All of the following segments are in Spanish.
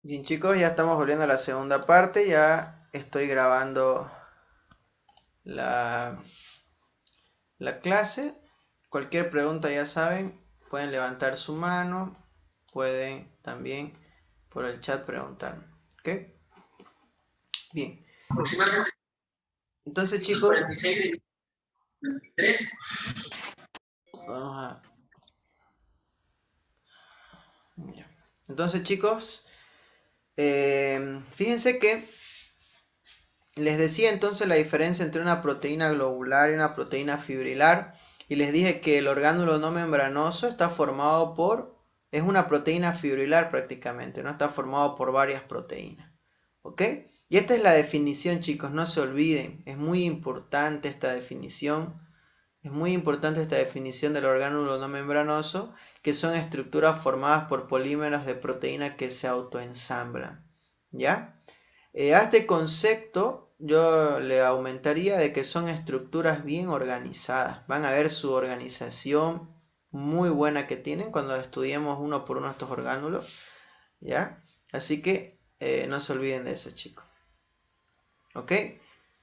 Bien chicos, ya estamos volviendo a la segunda parte, ya estoy grabando la, la clase. Cualquier pregunta ya saben, pueden levantar su mano, pueden también por el chat preguntarme. ¿Ok? Bien. Aproximadamente Entonces chicos, 46 de 23. vamos a... ya. Entonces chicos, fíjense que les decía entonces la diferencia entre una proteína globular y una proteína fibrilar. Y les dije que el orgánulo no membranoso está formado por... es una proteína fibrilar prácticamente, no está formado por varias proteínas. ¿Ok? Y esta es la definición, chicos, no se olviden. Es muy importante esta definición. Es muy importante esta definición del orgánulo no membranoso, que son estructuras formadas por polímeros de proteína que se autoensamblan. ¿Ya? A este concepto yo le aumentaría de que son estructuras bien organizadas. Van a ver su organización muy buena que tienen cuando estudiemos uno por uno estos orgánulos. ¿Ya? Así que no se olviden de eso, chicos. ¿Ok?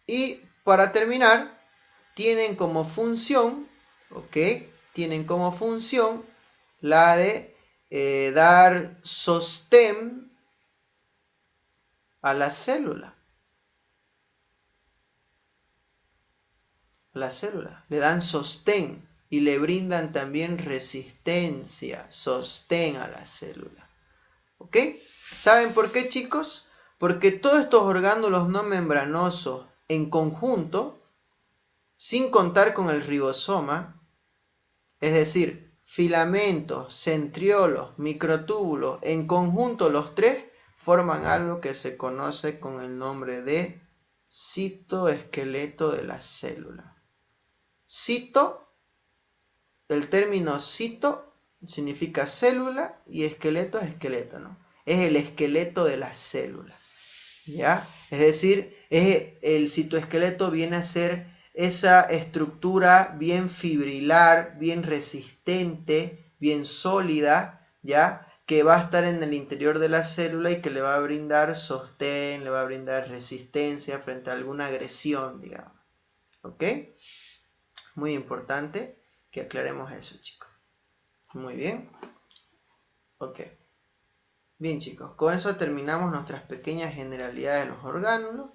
Y para terminar, tienen como función, ¿ok? Tienen como función la de dar sostén a la célula. La célula, le dan sostén y le brindan también resistencia, sostén a la célula. ¿Ok? ¿Saben por qué, chicos? Porque todos estos orgánulos no membranosos en conjunto, sin contar con el ribosoma, es decir, filamentos, centriolos, microtúbulos, en conjunto los tres forman algo que se conoce con el nombre de citoesqueleto de la célula. Cito, el término cito significa célula y esqueleto es esqueleto, ¿no? Es el esqueleto de la célula, ¿ya? Es decir, el citoesqueleto viene a ser esa estructura bien fibrilar, bien resistente, bien sólida, ¿ya? Que va a estar en el interior de la célula y que le va a brindar sostén, le va a brindar resistencia frente a alguna agresión, digamos. ¿Ok? Muy importante que aclaremos eso, chicos. Muy bien. Ok. Bien, chicos. Con eso terminamos nuestras pequeñas generalidades de los orgánulos.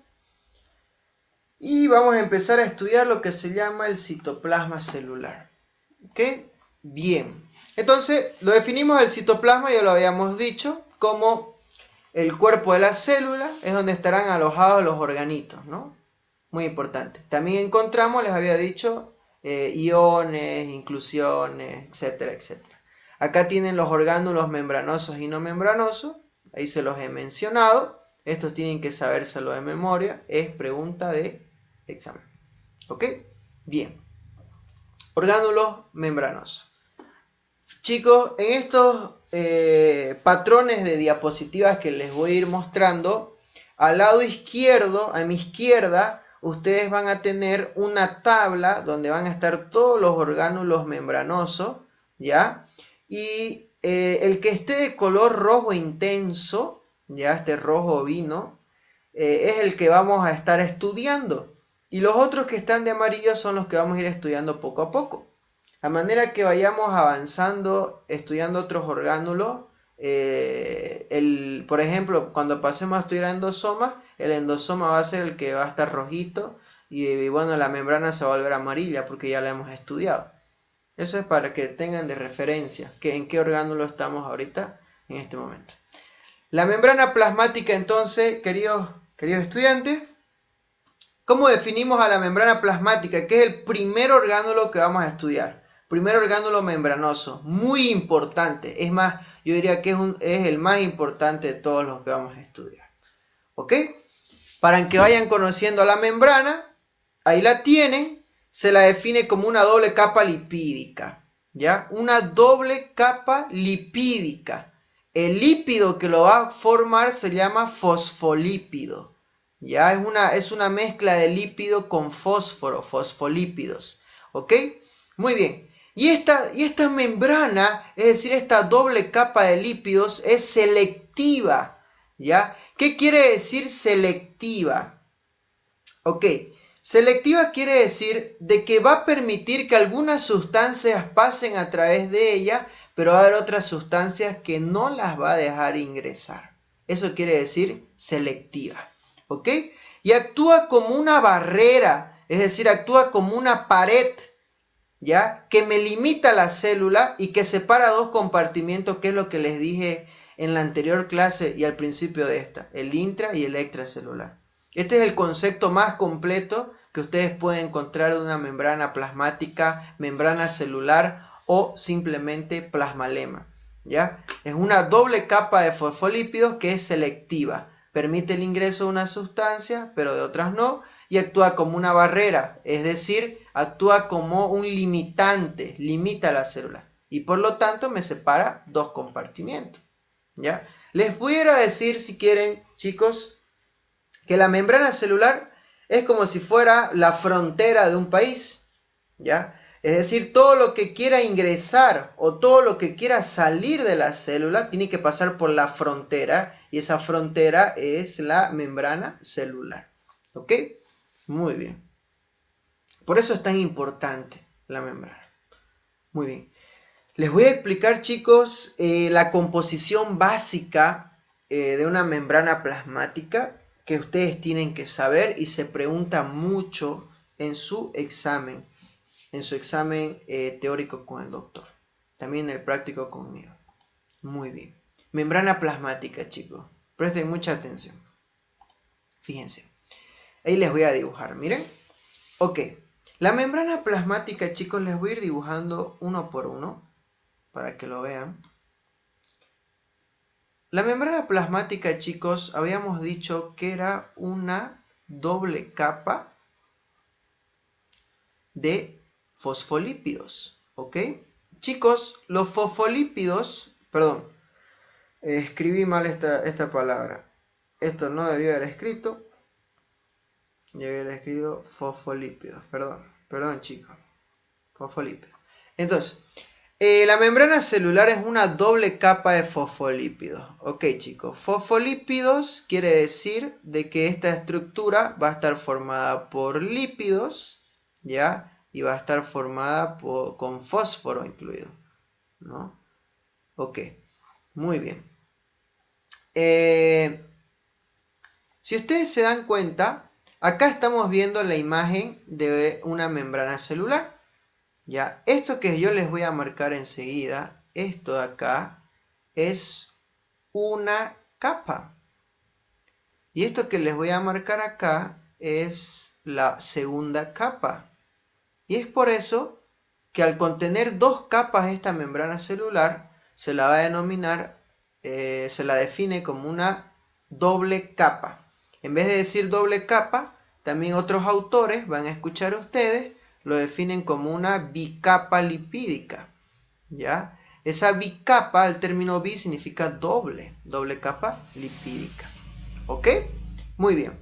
Y vamos a empezar a estudiar lo que se llama el citoplasma celular. ¿Ok? Bien. Entonces, lo definimos el citoplasma, ya lo habíamos dicho, como el cuerpo de la célula, es donde estarán alojados los organitos, ¿no? Muy importante. También encontramos, les había dicho, iones, inclusiones, etcétera, etcétera. Acá tienen los orgánulos membranosos y no membranosos. Ahí se los he mencionado. Estos tienen que sabérselo de memoria. Es pregunta de examen. ¿Ok? Bien. Orgánulos membranosos. Chicos, en estos patrones de diapositivas que les voy a ir mostrando, al lado izquierdo, a mi izquierda, ustedes van a tener una tabla donde van a estar todos los orgánulos membranosos, ¿ya? Y el que esté de color rojo intenso, ya este rojo vino, es el que vamos a estar estudiando. Y los otros que están de amarillo son los que vamos a ir estudiando poco a poco. A manera que vayamos avanzando, estudiando otros orgánulos, por ejemplo, cuando pasemos a estudiar endosomas, el endosoma va a ser el que va a estar rojito y bueno, la membrana se va a volver amarilla porque ya la hemos estudiado. Eso es para que tengan de referencia en qué orgánulo estamos ahorita en este momento. La membrana plasmática entonces, queridos estudiantes, ¿cómo definimos a la membrana plasmática? Que es el primer orgánulo que vamos a estudiar. Primer orgánulo membranoso, muy importante. Es más, yo diría que es el más importante de todos los que vamos a estudiar. ¿Ok? Para que vayan conociendo a la membrana, ahí la tienen, se la define como una doble capa lipídica. ¿Ya? Una doble capa lipídica. El lípido que lo va a formar se llama fosfolípido. Ya es una mezcla de lípido con fósforo, fosfolípidos. ¿Ok? Muy bien. Y esta membrana, es decir, esta doble capa de lípidos es selectiva. ¿Ya? ¿Qué quiere decir selectiva? Ok, selectiva quiere decir de que va a permitir que algunas sustancias pasen a través de ella, pero va a haber otras sustancias que no las va a dejar ingresar. Eso quiere decir selectiva. ¿Ok? Y actúa como una barrera, es decir, actúa como una pared, ¿ya? Que me limita la célula y que separa dos compartimientos, que es lo que les dije en la anterior clase y al principio de esta, el intra y el extracelular. Este es el concepto más completo que ustedes pueden encontrar de una membrana plasmática, membrana celular o simplemente plasmalema, ¿ya? Es una doble capa de fosfolípidos que es selectiva. Permite el ingreso de una sustancia, pero de otras no, y actúa como una barrera, es decir, actúa como un limitante, limita la célula y por lo tanto me separa dos compartimientos, ¿ya? Les pudiera decir, si quieren, chicos, que la membrana celular es como si fuera la frontera de un país, ¿ya? Es decir, todo lo que quiera ingresar o todo lo que quiera salir de la célula tiene que pasar por la frontera y esa frontera es la membrana celular, ¿ok? Muy bien. Por eso es tan importante la membrana. Muy bien. Les voy a explicar, chicos, la composición básica de una membrana plasmática que ustedes tienen que saber y se pregunta mucho en su examen teórico con el doctor. También en el práctico conmigo. Muy bien. Membrana plasmática, chicos. Presten mucha atención. Fíjense. Ahí les voy a dibujar, miren. Ok. La membrana plasmática, chicos, les voy a ir dibujando uno por uno para que lo vean. La membrana plasmática, chicos, habíamos dicho que era una doble capa de fosfolípidos, ¿ok? Chicos, los fosfolípidos, perdón, escribí mal esta palabra. Esto no debía haber escrito. Yo había escrito fosfolípidos, perdón chicos, fosfolípidos. Entonces, la membrana celular es una doble capa de fosfolípidos. Ok, chicos, fosfolípidos quiere decir de que esta estructura va a estar formada por lípidos, ¿ya? Y va a estar formada con fósforo incluido, ¿no? Ok, muy bien. Si ustedes se dan cuenta, acá estamos viendo la imagen de una membrana celular. Ya, esto que yo les voy a marcar enseguida, esto de acá, es una capa. Y esto que les voy a marcar acá es la segunda capa. Y es por eso que al contener dos capas esta membrana celular, se la va a denominar, se la define como una doble capa. En vez de decir doble capa, también otros autores, van a escuchar ustedes, lo definen como una bicapa lipídica, ¿ya? Esa bicapa, el término bi significa doble capa lipídica, ¿ok? Muy bien,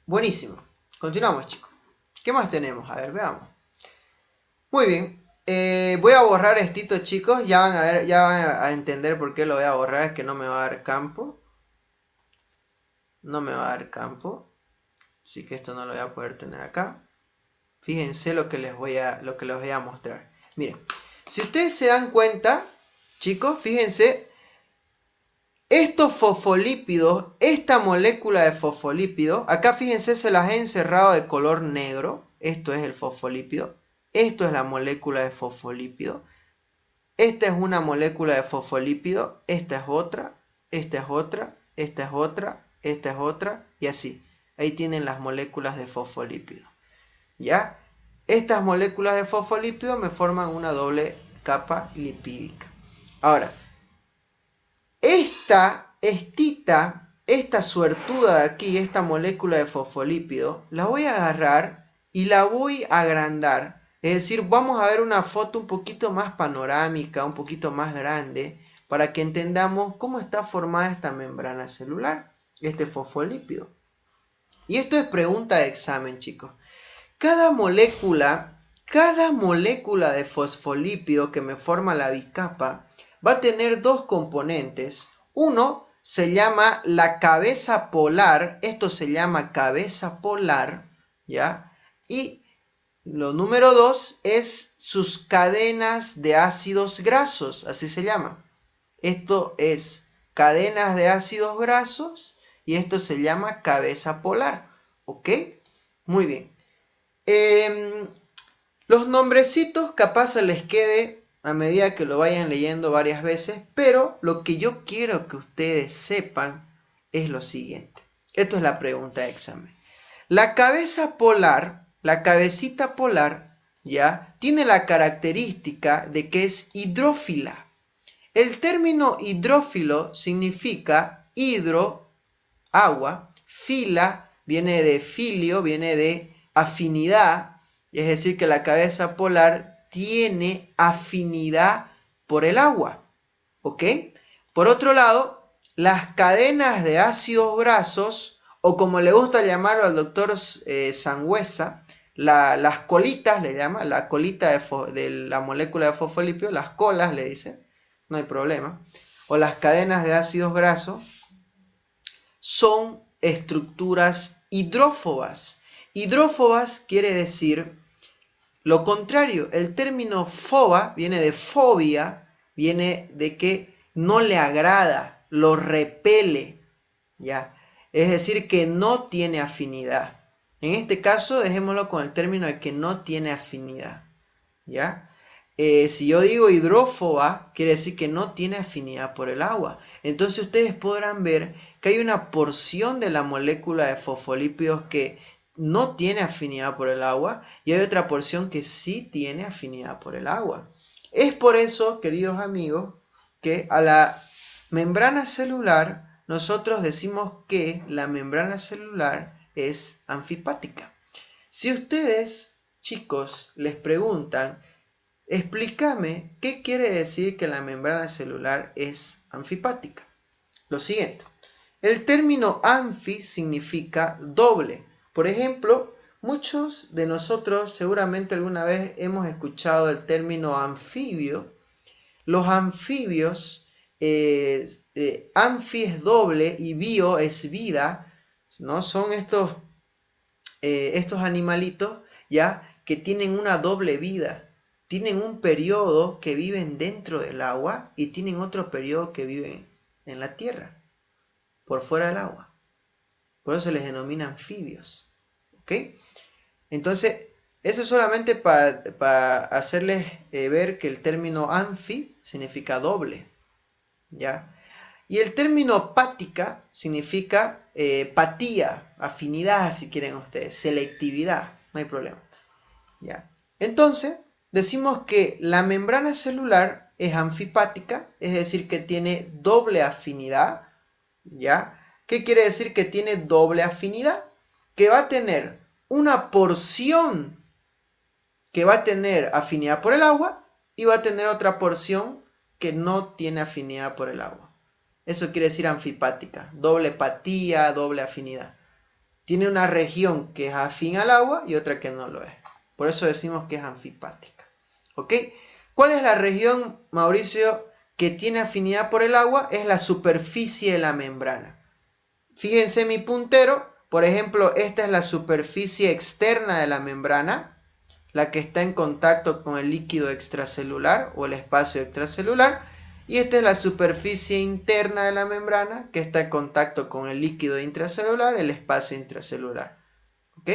buenísimo. Continuamos, chicos. ¿Qué más tenemos? A ver, veamos. Muy bien, voy a borrar esto, chicos, ya van a ver, ya van a entender por qué lo voy a borrar, es que no me va a dar campo. No me va a dar campo, así que esto no lo voy a poder tener acá. Fíjense lo que les voy a mostrar. Miren, si ustedes se dan cuenta, chicos, fíjense, estos fosfolípidos, esta molécula de fosfolípido, acá fíjense, se las he encerrado de color negro. Esto es el fosfolípido. Esto es la molécula de fosfolípido. Esta es una molécula de fosfolípido. Esta es otra. Esta es otra. Esta es otra. Esta es otra. Y así. Ahí tienen las moléculas de fosfolípido. ¿Ya? Estas moléculas de fosfolípido me forman una doble capa lipídica. Ahora, esta suertuda de aquí, esta molécula de fosfolípido, la voy a agarrar y la voy a agrandar. Es decir, vamos a ver una foto un poquito más panorámica, un poquito más grande, para que entendamos cómo está formada esta membrana celular, este fosfolípido. Y esto es pregunta de examen, chicos. Cada molécula de fosfolípido que me forma la bicapa va a tener dos componentes. Uno se llama la cabeza polar. Esto se llama cabeza polar, ¿ya? Y lo número 2 es sus cadenas de ácidos grasos, así se llama. Esto es cadenas de ácidos grasos y esto se llama cabeza polar, ¿ok? Muy bien. Los nombrecitos capaz se les quede a medida que lo vayan leyendo varias veces, pero lo que yo quiero que ustedes sepan es lo siguiente. Esto es la pregunta de examen. La cabeza polar, la cabecita polar, ya, tiene la característica de que es hidrófila. El término hidrófilo significa hidro, agua, fila, viene de filio, viene de afinidad, es decir, que la cabeza polar tiene afinidad por el agua, ¿ok? Por otro lado, las cadenas de ácidos grasos, o como le gusta llamarlo al doctor Sangüesa, las colitas le llama, la colita de la molécula de fosfolipio, las colas le dice, no hay problema, o las cadenas de ácidos grasos, son estructuras hidrófobas. Hidrófobas quiere decir lo contrario. El término foba viene de fobia, viene de que no le agrada, lo repele, ¿ya? Es decir, que no tiene afinidad. En este caso, dejémoslo con el término de que no tiene afinidad, ¿ya? Si yo digo hidrófoba, quiere decir que no tiene afinidad por el agua. Entonces ustedes podrán ver que hay una porción de la molécula de fosfolípidos que no tiene afinidad por el agua y hay otra porción que sí tiene afinidad por el agua. Es por eso, queridos amigos, que a la membrana celular nosotros decimos que la membrana celular es anfipática. Si ustedes, chicos, les preguntan, explícame qué quiere decir que la membrana celular es anfipática. Lo siguiente, el término anfi significa doble. Por ejemplo, muchos de nosotros seguramente alguna vez hemos escuchado el término anfibio. Los anfibios, anfi es doble y bio es vida, ¿no? Son estos animalitos, ¿ya? Que tienen una doble vida. Tienen un periodo que viven dentro del agua y tienen otro periodo que viven en la tierra, por fuera del agua. Por eso se les denomina anfibios. ¿Ok? Entonces, eso es solamente para hacerles ver que el término anfi significa doble, ¿ya? Y el término pática significa patía, afinidad, si quieren ustedes, selectividad, no hay problema, ¿ya? Entonces, decimos que la membrana celular es anfipática, es decir, que tiene doble afinidad, ¿ya? ¿Qué quiere decir que tiene doble afinidad? Que va a tener una porción que va a tener afinidad por el agua y va a tener otra porción que no tiene afinidad por el agua. Eso quiere decir anfipática, doble patía, doble afinidad. Tiene una región que es afín al agua y otra que no lo es. Por eso decimos que es anfipática. ¿Ok? ¿Cuál es la región, Mauricio, que tiene afinidad por el agua? Es la superficie de la membrana. Fíjense mi puntero. Por ejemplo, esta es la superficie externa de la membrana, la que está en contacto con el líquido extracelular o el espacio extracelular. Y esta es la superficie interna de la membrana, que está en contacto con el líquido intracelular, el espacio intracelular. ¿Ok?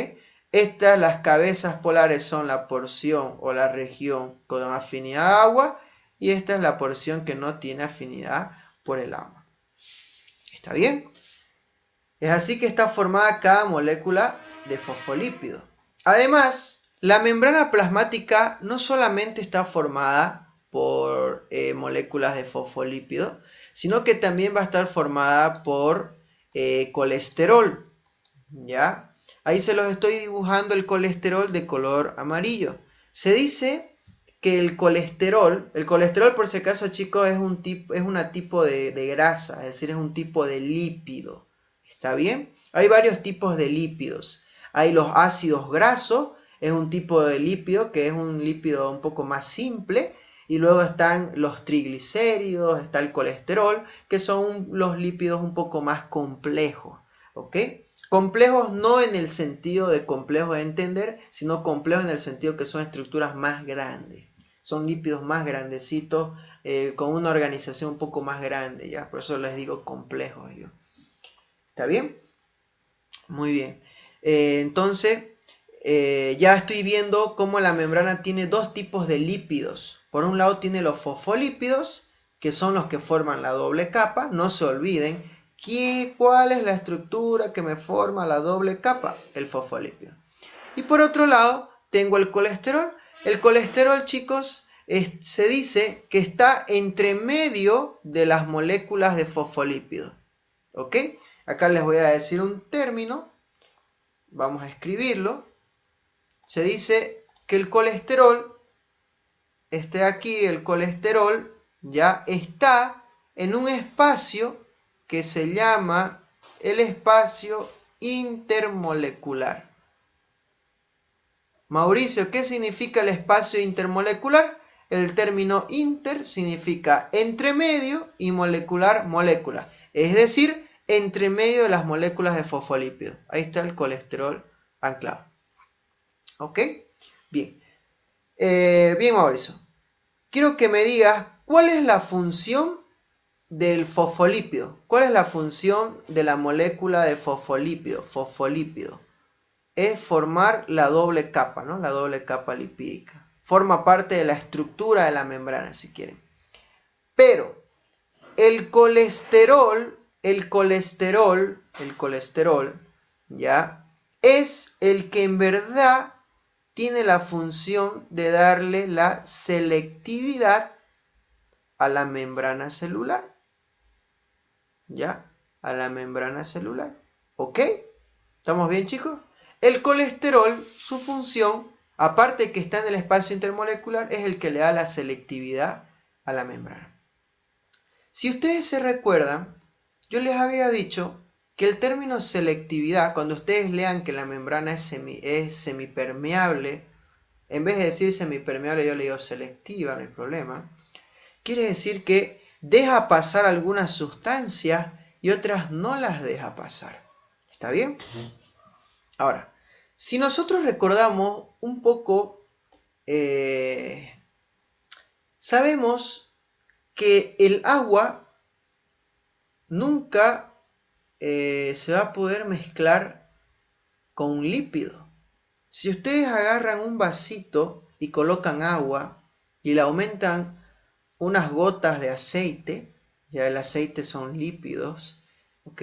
Estas, las cabezas polares, son la porción o la región con afinidad a agua, y esta es la porción que no tiene afinidad por el agua. ¿Está bien? Es así que está formada cada molécula de fosfolípido. Además, la membrana plasmática no solamente está formada por moléculas de fosfolípido, sino que también va a estar formada por colesterol, ¿ya? Ahí se los estoy dibujando el colesterol de color amarillo. Se dice que el colesterol por si acaso, chicos, es un tipo de grasa, es decir, es un tipo de lípido. ¿Está bien? Hay varios tipos de lípidos. Hay los ácidos grasos, es un tipo de lípido que es un lípido un poco más simple. Y luego están los triglicéridos, está el colesterol, que son los lípidos un poco más complejos, ¿ok? Complejos no en el sentido de complejo de entender, sino complejos en el sentido que son estructuras más grandes. Son lípidos más grandecitos, con una organización un poco más grande, ¿ya? Por eso les digo complejos yo. ¿Está bien? Muy bien. Entonces, ya estoy viendo cómo la membrana tiene dos tipos de lípidos. Por un lado tiene los fosfolípidos, que son los que forman la doble capa. No se olviden, ¿cuál es la estructura que me forma la doble capa? El fosfolípido. Y por otro lado, tengo el colesterol. El colesterol, chicos, se dice que está entre medio de las moléculas de fosfolípidos. ¿Ok? Acá les voy a decir un término. Vamos a escribirlo. Se dice que el colesterol, el colesterol ya está en un espacio que se llama el espacio intermolecular. Mauricio, ¿qué significa el espacio intermolecular? El término inter significa entre medio y molecular, molécula. Es decir, entre medio de las moléculas de fosfolípidos. Ahí está el colesterol anclado. ¿Ok? Bien. Bien, Mauricio. Quiero que me digas cuál es la función del fosfolípido. ¿Cuál es la función de la molécula de fosfolípido? Fosfolípido. Es formar la doble capa, ¿no? La doble capa lipídica. Forma parte de la estructura de la membrana, si quieren. Pero el colesterol, ¿ya? Es el que en verdad tiene la función de darle la selectividad a la membrana celular. ¿Ya? A la membrana celular. ¿Ok? ¿Estamos bien, chicos? El colesterol, su función, aparte que está en el espacio intermolecular, es el que le da la selectividad a la membrana. Si ustedes se recuerdan, yo les había dicho que el término selectividad, cuando ustedes lean que la membrana es semipermeable, en vez de decir semipermeable yo le digo selectiva, no hay problema, quiere decir que deja pasar algunas sustancias y otras no las deja pasar. ¿Está bien? Ahora, si nosotros recordamos un poco, sabemos que el agua nunca se va a poder mezclar con un lípido. Si ustedes agarran un vasito y colocan agua y le aumentan unas gotas de aceite, ya el aceite son lípidos, ¿ok?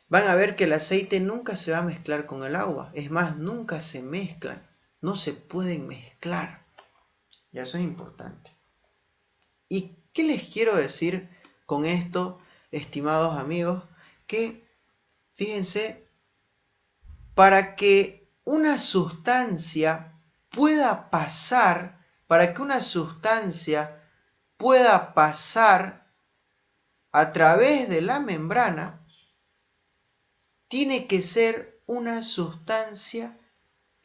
Van a ver que el aceite nunca se va a mezclar con el agua. Es más, nunca se mezclan. No se pueden mezclar. Ya eso es importante. ¿Y qué les quiero decir con esto, estimados amigos? Que, fíjense, para que una sustancia pueda pasar, a través de la membrana, tiene que ser una sustancia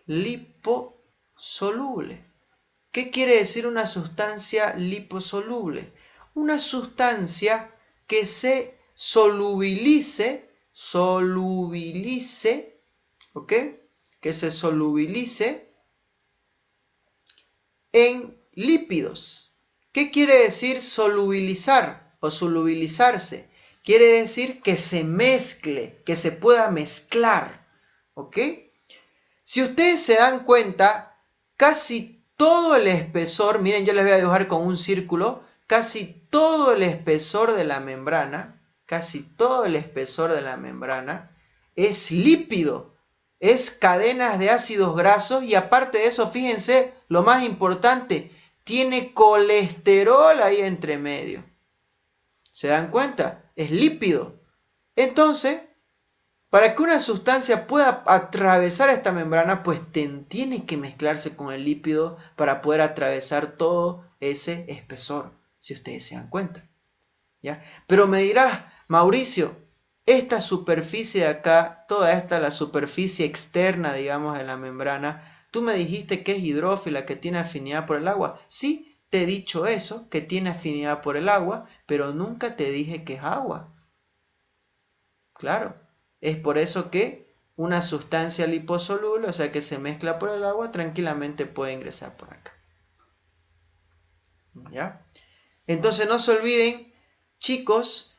liposoluble. ¿Qué quiere decir una sustancia liposoluble? Una sustancia que se solubilice, ¿ok? Que se solubilice en lípidos. ¿Qué quiere decir solubilizar o solubilizarse? Quiere decir que se mezcle, que se pueda mezclar, ¿ok? Si ustedes se dan cuenta, casi todo el espesor, miren, yo les voy a dibujar con un círculo, casi todo el espesor de la membrana, es lípido, es cadenas de ácidos grasos y aparte de eso, fíjense, lo más importante, tiene colesterol ahí entre medio. ¿Se dan cuenta? Es lípido. Entonces, para que una sustancia pueda atravesar esta membrana, pues tiene que mezclarse con el lípido para poder atravesar todo ese espesor, si ustedes se dan cuenta. ¿Ya? Pero me dirás, Mauricio, esta superficie de acá, toda esta, la superficie externa, digamos, de la membrana, tú me dijiste que es hidrófila, que tiene afinidad por el agua. Sí, te he dicho eso, que tiene afinidad por el agua, pero nunca te dije que es agua. Claro, es por eso que una sustancia liposoluble, o sea que se mezcla por el agua, tranquilamente puede ingresar por acá. ¿Ya? Entonces no se olviden, chicos,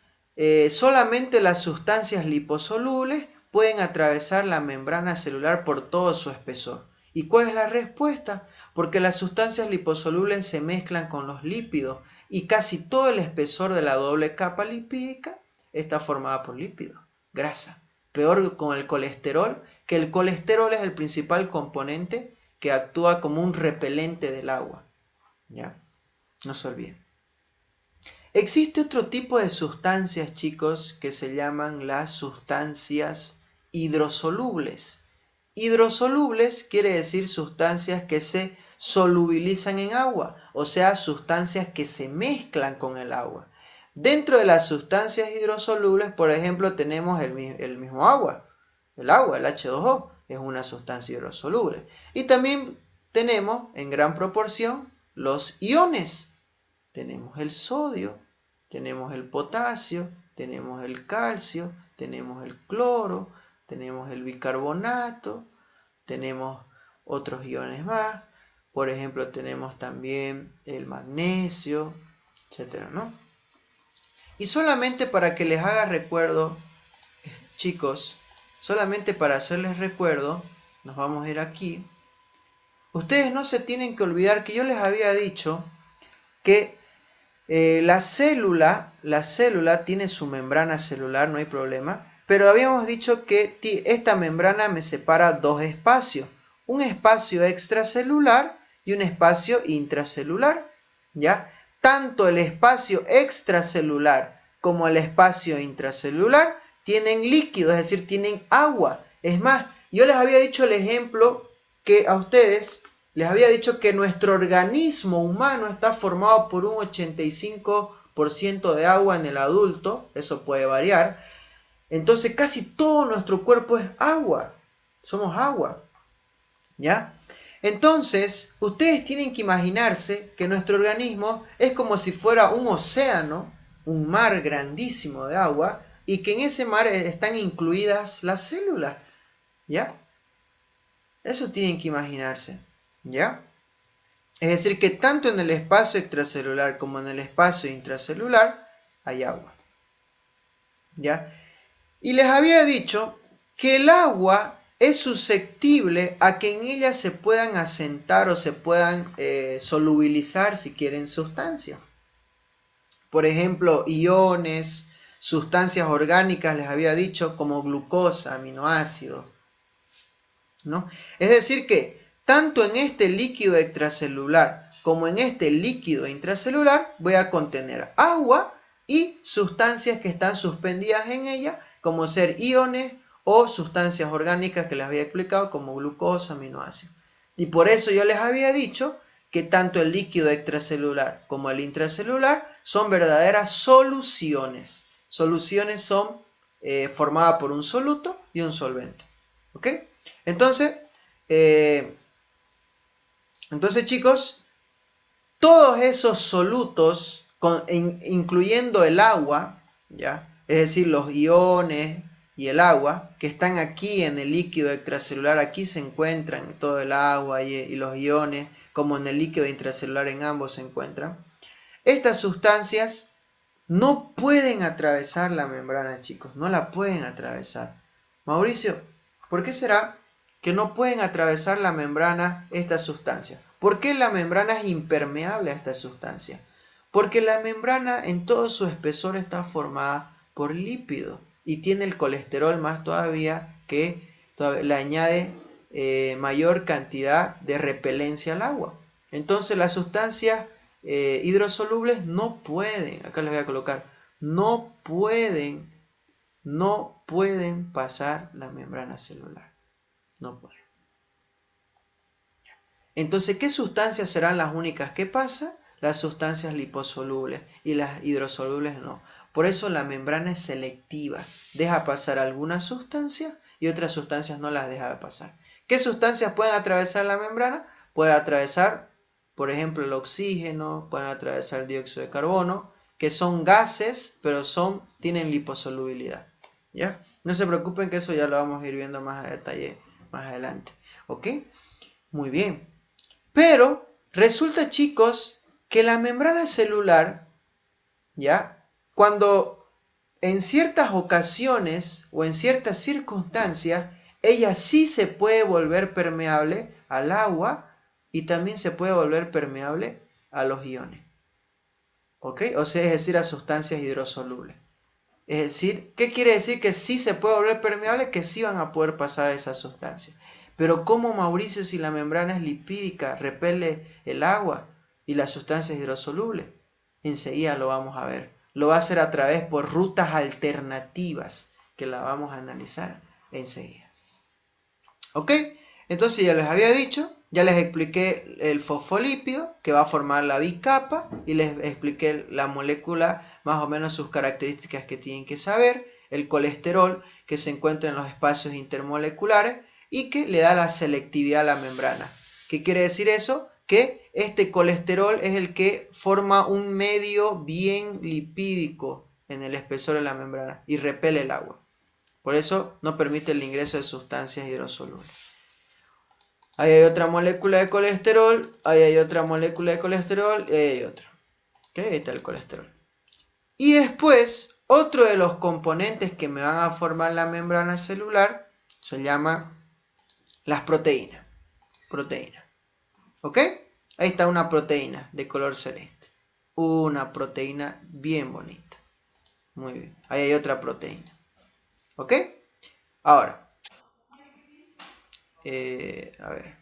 solamente las sustancias liposolubles pueden atravesar la membrana celular por todo su espesor. ¿Y cuál es la respuesta? Porque las sustancias liposolubles se mezclan con los lípidos y casi todo el espesor de la doble capa lipídica está formada por lípidos, grasa. Peor con el colesterol, que el colesterol es el principal componente que actúa como un repelente del agua. ¿Ya? No se olviden. Existe otro tipo de sustancias, chicos, que se llaman las sustancias hidrosolubles. Hidrosolubles quiere decir sustancias que se solubilizan en agua, o sea, sustancias que se mezclan con el agua. Dentro de las sustancias hidrosolubles, por ejemplo, tenemos el mismo agua. El agua, el H2O, es una sustancia hidrosoluble. Y también tenemos, en gran proporción, los iones. Tenemos el sodio, tenemos el potasio, tenemos el calcio, tenemos el cloro, tenemos el bicarbonato, tenemos otros iones más. Por ejemplo, tenemos también el magnesio, etcétera, ¿no? Y solamente para que les haga recuerdo, chicos, solamente para hacerles recuerdo, nos vamos a ir aquí. Ustedes no se tienen que olvidar que yo les había dicho que la célula tiene su membrana celular, no hay problema, pero habíamos dicho que esta membrana me separa dos espacios, un espacio extracelular y un espacio intracelular, ¿ya? Tanto el espacio extracelular como el espacio intracelular tienen líquido, es decir, tienen agua. Es más, yo les había dicho el ejemplo que a ustedes les había dicho que nuestro organismo humano está formado por un 85% de agua en el adulto, eso puede variar. Entonces casi todo nuestro cuerpo es agua, somos agua, ¿ya? Entonces, ustedes tienen que imaginarse que nuestro organismo es como si fuera un océano, un mar grandísimo de agua, y que en ese mar están incluidas las células, ¿ya? Eso tienen que imaginarse, ¿ya? Es decir, que tanto en el espacio extracelular como en el espacio intracelular hay agua, ¿ya? Y les había dicho que el agua es susceptible a que en ella se puedan asentar o se puedan solubilizar, si quieren, sustancias. Por ejemplo, iones, sustancias orgánicas, les había dicho, como glucosa, aminoácidos, ¿no? Es decir que tanto en este líquido extracelular como en este líquido intracelular voy a contener agua y sustancias que están suspendidas en ella, como ser iones o sustancias orgánicas que les había explicado, como glucosa, aminoácidos. Y por eso yo les había dicho que tanto el líquido extracelular como el intracelular son verdaderas soluciones. Soluciones son formadas por un soluto y un solvente. ¿Ok? Entonces, chicos, todos esos solutos, incluyendo el agua, ¿ya? Es decir, los iones y el agua, que están aquí en el líquido extracelular, aquí se encuentran todo el agua y los iones, como en el líquido intracelular en ambos se encuentran. Estas sustancias no pueden atravesar la membrana, chicos, no la pueden atravesar. Mauricio, ¿por qué será que no pueden atravesar la membrana estas sustancias? ¿Por qué la membrana es impermeable a esta sustancia? Porque la membrana en todo su espesor está formada por lípidos y tiene el colesterol más todavía que le añade mayor cantidad de repelencia al agua. Entonces las sustancias hidrosolubles no pueden, acá les voy a colocar, no pueden pasar la membrana celular. No pueden. Entonces, ¿qué sustancias serán las únicas que pasan? Las sustancias liposolubles y las hidrosolubles no. Por eso la membrana es selectiva. Deja pasar algunas sustancias y otras sustancias no las deja pasar. ¿Qué sustancias pueden atravesar la membrana? Puede atravesar por ejemplo el oxígeno, pueden atravesar el dióxido de carbono, que son gases, pero tienen liposolubilidad. ¿Ya? No se preocupen que eso ya lo vamos a ir viendo más a detalle más adelante. ¿Ok? Muy bien. Pero resulta, chicos, que la membrana celular, ¿ya? Cuando en ciertas ocasiones o en ciertas circunstancias, ella sí se puede volver permeable al agua y también se puede volver permeable a los iones. ¿Ok? O sea, es decir, a sustancias hidrosolubles. Es decir, ¿qué quiere decir? Que sí se puede volver permeable, que sí van a poder pasar esas sustancias. Pero ¿cómo, Mauricio, si la membrana es lipídica, repele el agua y las sustancias hidrosolubles? Enseguida lo vamos a ver. Lo va a hacer a través por rutas alternativas, que la vamos a analizar enseguida. ¿Ok? Entonces ya les había dicho, ya les expliqué el fosfolípido, que va a formar la bicapa, y les expliqué la molécula, más o menos sus características que tienen que saber, el colesterol, que se encuentra en los espacios intermoleculares, y que le da la selectividad a la membrana. ¿Qué quiere decir eso? Que este colesterol es el que forma un medio bien lipídico en el espesor de la membrana y repele el agua. Por eso no permite el ingreso de sustancias hidrosolubles. Ahí hay otra molécula de colesterol, ahí hay otra molécula de colesterol y ahí hay otra. ¿Okay? Ahí está el colesterol. Y después, otro de los componentes que me van a formar la membrana celular se llama las proteínas. Proteína. ¿Ok? Ahí está una proteína de color celeste. Una proteína bien bonita. Muy bien. Ahí hay otra proteína. ¿Ok? Ahora. A ver.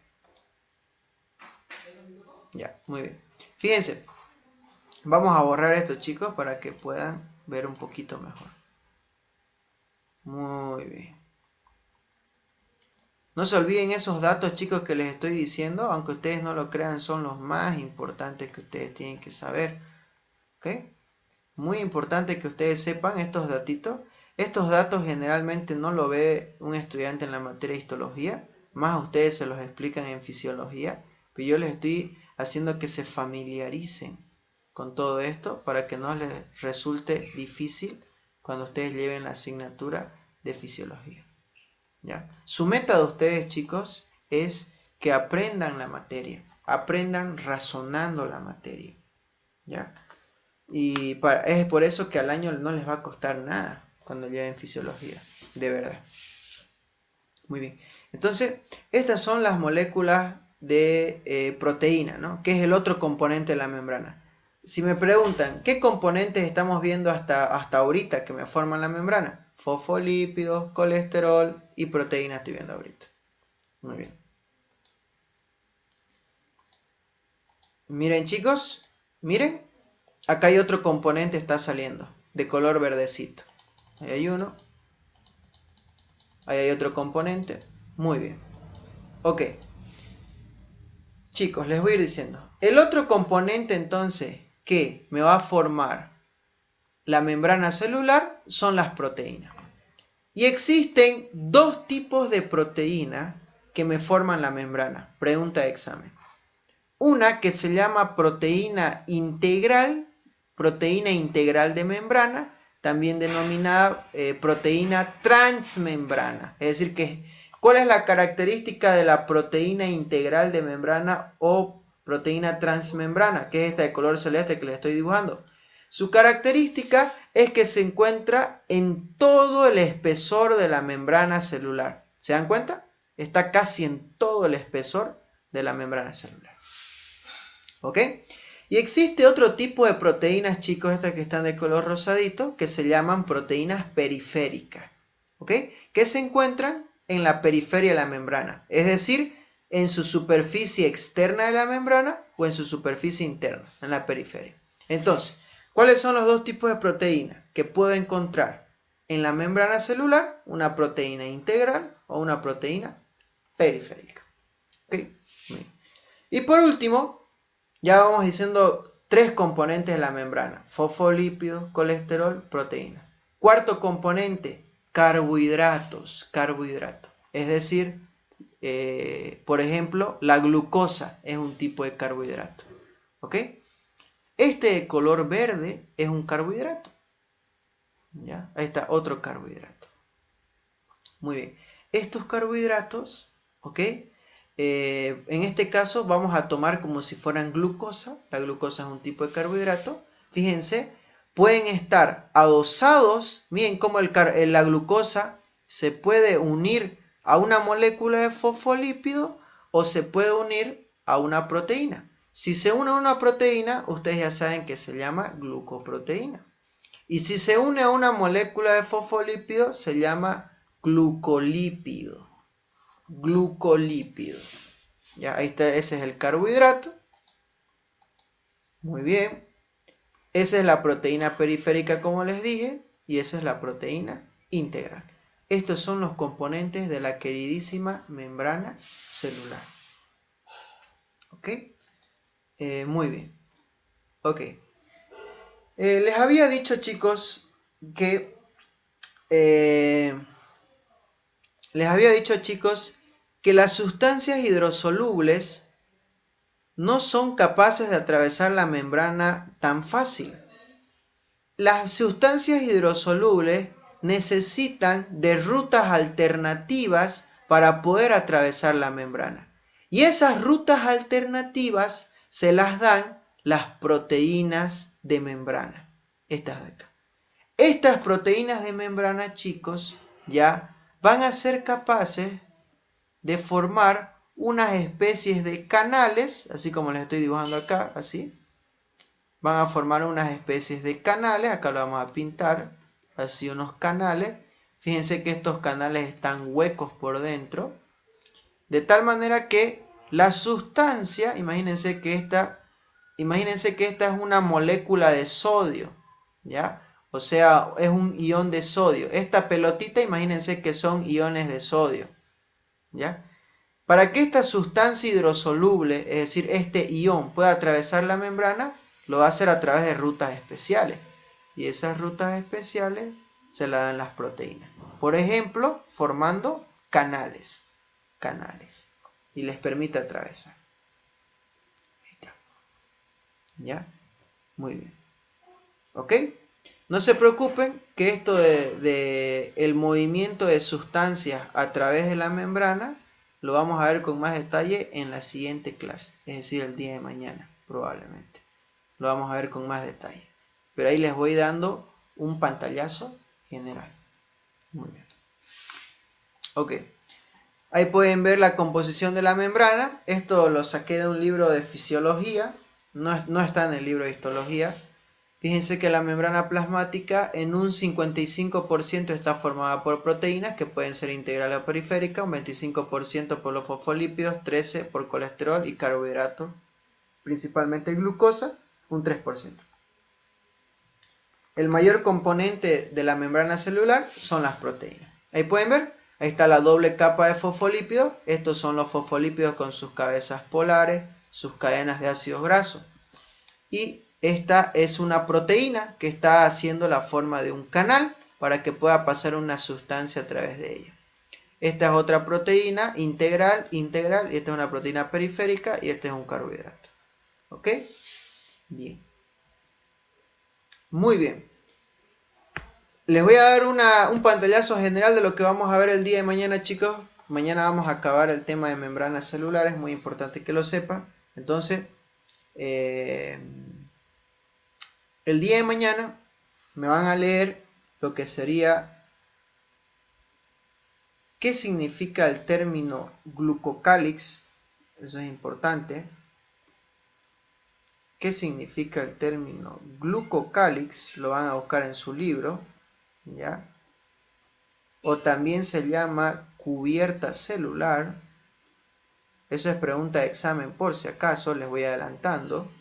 Ya, muy bien. Fíjense. Vamos a borrar esto, chicos, para que puedan ver un poquito mejor. Muy bien. No se olviden esos datos, chicos, que les estoy diciendo. Aunque ustedes no lo crean, son los más importantes que ustedes tienen que saber. ¿Ok? Muy importante que ustedes sepan estos datitos. Estos datos generalmente no lo ve un estudiante en la materia de histología. Más a ustedes se los explican en fisiología. Pero yo les estoy haciendo que se familiaricen con todo esto para que no les resulte difícil cuando ustedes lleven la asignatura de fisiología. ¿Ya? Su meta de ustedes, chicos, es que aprendan la materia, aprendan razonando la materia. ¿Ya? Y es por eso que al año no les va a costar nada cuando lleven fisiología, de verdad. Muy bien. Entonces, estas son las moléculas de proteína, ¿no? Que es el otro componente de la membrana. Si me preguntan, ¿qué componentes estamos viendo hasta ahorita que me forman la membrana? Fosfolípidos, colesterol y proteína estoy viendo ahorita. Muy bien. Miren, chicos, miren. Acá hay otro componente está saliendo, de color verdecito. Ahí hay uno. Ahí hay otro componente. Muy bien. Ok. Chicos, les voy a ir diciendo. El otro componente entonces que me va a formar la membrana celular son las proteínas. Y existen dos tipos de proteínas que me forman la membrana. Pregunta de examen. Una que se llama proteína integral de membrana, también denominada proteína transmembrana. Es decir, ¿cuál es la característica de la proteína integral de membrana o proteína transmembrana? Que es esta de color celeste que les estoy dibujando. Su característica es que se encuentra en todo el espesor de la membrana celular. ¿Se dan cuenta? Está casi en todo el espesor de la membrana celular. ¿Ok? Y existe otro tipo de proteínas, chicos, estas que están de color rosadito, que se llaman proteínas periféricas. ¿Ok? Que se encuentran en la periferia de la membrana. Es decir, en su superficie externa de la membrana o en su superficie interna, en la periferia. Entonces, ¿cuáles son los dos tipos de proteínas que puedo encontrar en la membrana celular? Una proteína integral o una proteína periférica. ¿Ok? Y por último, ya vamos diciendo tres componentes de la membrana: fosfolípidos, colesterol, proteína. Cuarto componente, carbohidratos. Es decir, por ejemplo, la glucosa es un tipo de carbohidrato. ¿Ok? Este de color verde es un carbohidrato. ¿Ya? Ahí está otro carbohidrato. Muy bien. Estos carbohidratos, ¿ok? En este caso vamos a tomar como si fueran glucosa. La glucosa es un tipo de carbohidrato. Fíjense, pueden estar adosados. Miren cómo la glucosa se puede unir a una molécula de fosfolípido o se puede unir a una proteína. Si se une a una proteína, ustedes ya saben que se llama glucoproteína. Y si se une a una molécula de fosfolípido, se llama glucolípido. Glucolípido. Ya, ahí está, ese es el carbohidrato. Muy bien. Esa es la proteína periférica, como les dije, y esa es la proteína integral. Estos son los componentes de la queridísima membrana celular. ¿Ok? Muy bien. Ok. Les había dicho, chicos, que las sustancias hidrosolubles no son capaces de atravesar la membrana tan fácil. Las sustancias hidrosolubles necesitan de rutas alternativas para poder atravesar la membrana. Y esas rutas alternativas se las dan las proteínas de membrana. Estas de acá. Estas proteínas de membrana, chicos, ya van a ser capaces de formar unas especies de canales, así como les estoy dibujando acá, así. Van a formar unas especies de canales, acá lo vamos a pintar, así unos canales. Fíjense que estos canales están huecos por dentro, de tal manera que la sustancia, imagínense que esta es una molécula de sodio, ¿ya? O sea, es un ion de sodio. Esta pelotita, imagínense que son iones de sodio, ¿ya? Para que esta sustancia hidrosoluble, es decir, este ion, pueda atravesar la membrana, lo va a hacer a través de rutas especiales. Y esas rutas especiales se las dan las proteínas. Por ejemplo, formando canales. Y les permite atravesar. ¿Ya? Muy bien. ¿Ok? No se preocupen que esto de el movimiento de sustancias a través de la membrana lo vamos a ver con más detalle en la siguiente clase, es decir, el día de mañana, probablemente. Lo vamos a ver con más detalle. Pero ahí les voy dando un pantallazo general. Muy bien. Ok. Ahí pueden ver la composición de la membrana. Esto lo saqué de un libro de fisiología. No está en el libro de histología. Fíjense que la membrana plasmática en un 55% está formada por proteínas que pueden ser integrales o periféricas, un 25% por los fosfolípidos, 13% por colesterol y carbohidratos, principalmente glucosa, un 3%. El mayor componente de la membrana celular son las proteínas. Ahí pueden ver, ahí está la doble capa de fosfolípidos. Estos son los fosfolípidos con sus cabezas polares, sus cadenas de ácidos grasos. Y esta es una proteína que está haciendo la forma de un canal para que pueda pasar una sustancia a través de ella. Esta es otra proteína integral, y esta es una proteína periférica y este es un carbohidrato. ¿Ok? Bien. Muy bien. Les voy a dar un pantallazo general de lo que vamos a ver el día de mañana, chicos. Mañana vamos a acabar el tema de membranas celulares, muy importante que lo sepan. Entonces, el día de mañana me van a leer lo que sería qué significa el término glucocálix. Eso es importante. ¿Qué significa el término glucocálix? Lo van a buscar en su libro, ¿ya? O también se llama cubierta celular. Eso es pregunta de examen por si acaso, les voy adelantando.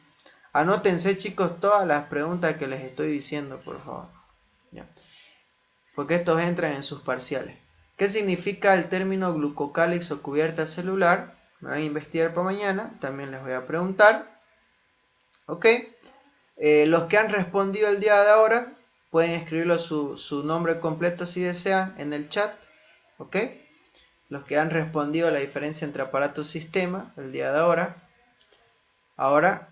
Anótense, chicos, todas las preguntas que les estoy diciendo, por favor. ¿Ya? Porque estos entran en sus parciales. ¿Qué significa el término glucocálix o cubierta celular? Me van a investigar para mañana, también les voy a preguntar. ¿Ok? Los que han respondido el día de ahora pueden escribirlo su nombre completo si desean en el chat. ¿Ok? los que han respondido a la diferencia entre aparato y sistema el día de ahora. Ahora,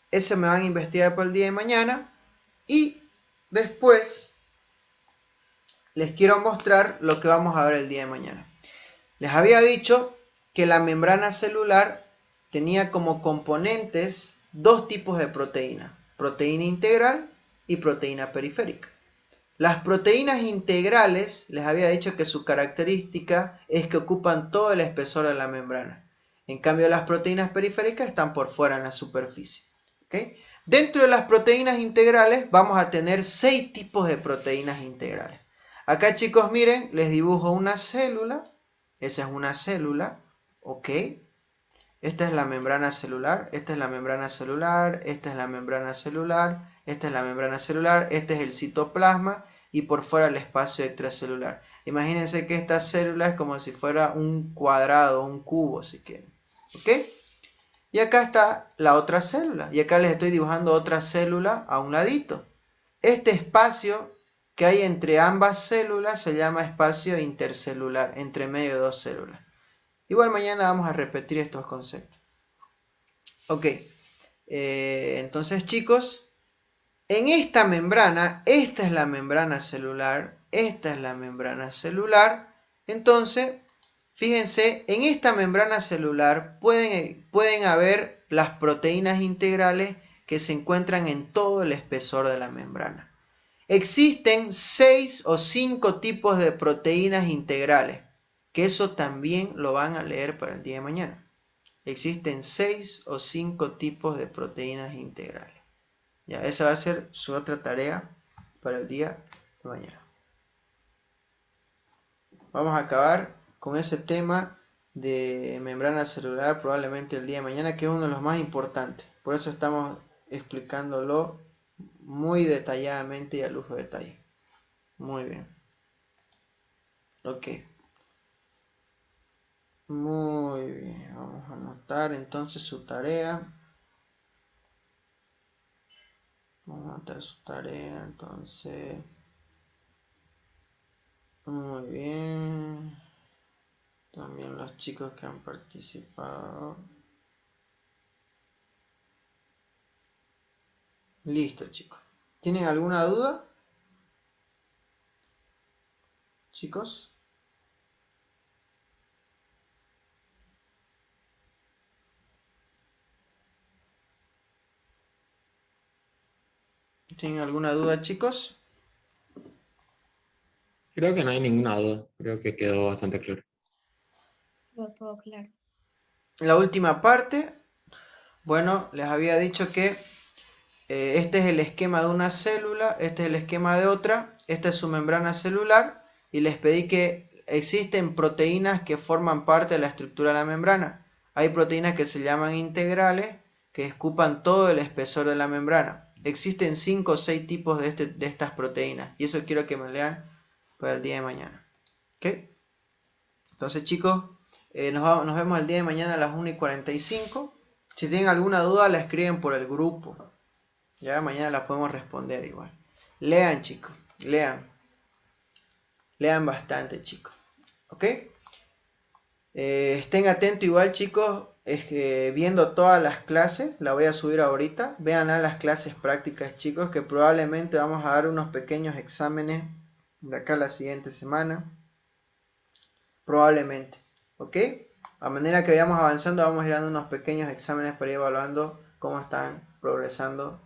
ese me van a investigar por el día de mañana. Y después les quiero mostrar lo que vamos a ver el día de mañana. Les había dicho que la membrana celular tenía como componentes dos tipos de proteína. Proteína integral y proteína periférica. Las proteínas integrales, les había dicho que su característica es que ocupan todo el espesor de la membrana. En cambio, las proteínas periféricas están por fuera en la superficie. ¿Okay? Dentro de las proteínas integrales vamos a tener 6 tipos de proteínas integrales. Acá, chicos, miren, les dibujo una célula. Esa es una célula. ¿Ok? Esta es la membrana celular, esta es la membrana celular, esta es la membrana celular, esta es la membrana celular, este es el citoplasma y por fuera el espacio extracelular. Imagínense que esta célula es como si fuera un cuadrado, un cubo si quieren. ¿Ok? Y acá está la otra célula. Y acá les estoy dibujando otra célula a un ladito. Este espacio que hay entre ambas células se llama espacio intercelular, entre medio de dos células. Igual mañana vamos a repetir estos conceptos. Ok, entonces chicos, en esta membrana, esta es la membrana celular, esta es la membrana celular. Entonces, fíjense, en esta membrana celular pueden haber las proteínas integrales que se encuentran en todo el espesor de la membrana. Existen 6 o 5 tipos de proteínas integrales, que eso también lo van a leer para el día de mañana. Existen 6 o 5 tipos de proteínas integrales. Ya, esa va a ser su otra tarea para el día de mañana. Vamos a acabar con ese tema de membrana celular probablemente el día de mañana, que es uno de los más importantes. Por eso estamos explicándolo muy detalladamente y a lujo de detalle. Muy bien. Ok. Muy bien. Vamos a anotar entonces su tarea. Vamos a anotar su tarea entonces. Muy bien. También los chicos que han participado. Listo, chicos. ¿Tienen alguna duda? Chicos. ¿Tienen alguna duda, chicos? Creo que no hay ninguna duda, creo que quedó bastante claro. Quedó todo claro. La última parte. Bueno, les había dicho que este es el esquema de una célula, este es el esquema de otra, esta es su membrana celular y les pedí que existen proteínas que forman parte de la estructura de la membrana. Hay proteínas que se llaman integrales que ocupan todo el espesor de la membrana. Existen 5 o 6 tipos de estas proteínas y eso quiero que me lean para el día de mañana. ¿Ok? Entonces chicos, nos vemos el día de mañana a las 1:45. Si tienen alguna duda la escriben por el grupo. Ya mañana las podemos responder igual. Lean, chicos. Lean. Lean bastante, chicos. ¿Ok? Estén atentos igual, chicos. Viendo todas las clases. La voy a subir ahorita. Vean las clases prácticas, chicos. Que probablemente vamos a dar unos pequeños exámenes de acá la siguiente semana. Probablemente. ¿Ok? A manera que vayamos avanzando, vamos a ir dando unos pequeños exámenes para ir evaluando cómo están progresando